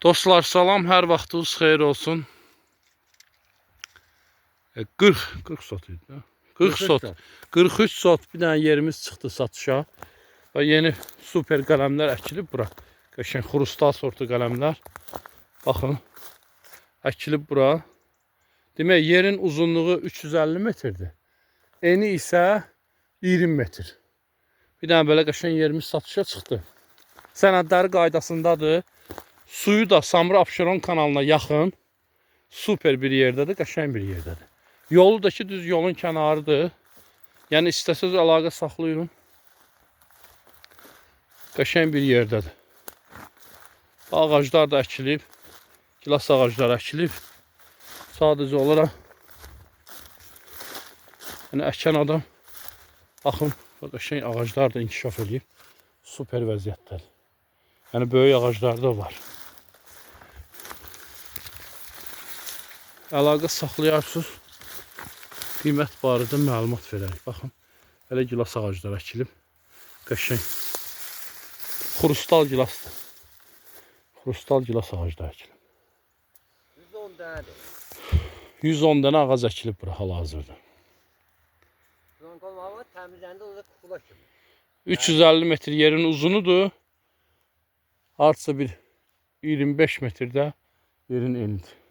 Dostlar salam, hər vaxtınız xeyir olsun. 40 sot idi. 40 sot. 43 sot bir dənə yerimiz çıxdı satışa. Və yeni super qələmlər əkilib bura. Qəşəng xrustal sortu qələmlər. Baxın. Əkilib bura. Demək yerin uzunluğu 350 metrdir. Eni isə 20 metr. Bir dənə belə qəşəng yerimiz satışa çıxdı. Sənədləri qaydasındadır. Suyu da Samur Abşeron kanalına yaxın. Super bir yerdədir, qəşəng bir yerdədir. Yolu da ki düz yolun kənarıdır. Yəni istəsəz əlaqə saxlayın. Qəşəng bir yerdədir. Ağaclar da əkilib. Gilas ağacları əkilib. Sadəcə olaraq yəni əkən adam baxın, qəşəng ağaclar da inkişaf edib. Super vəziyyətdədir. Yəni böyük ağaclar da var. Əlaqə saxlayarsınız. Qiymət barədə məlumat verərik. Baxın, belə gilas ağacları əkilib. Qəşəng. Xrustal gilasdır. Xrustal gilas ağacları əkilib. 110 dənədir. 110 dənə ağac əkilib bura hal-hazırda. Təmizləndə o da kukula kimi. 350 metr yerin uzunudur. Artısa bir 25 metrdə yerin enidir.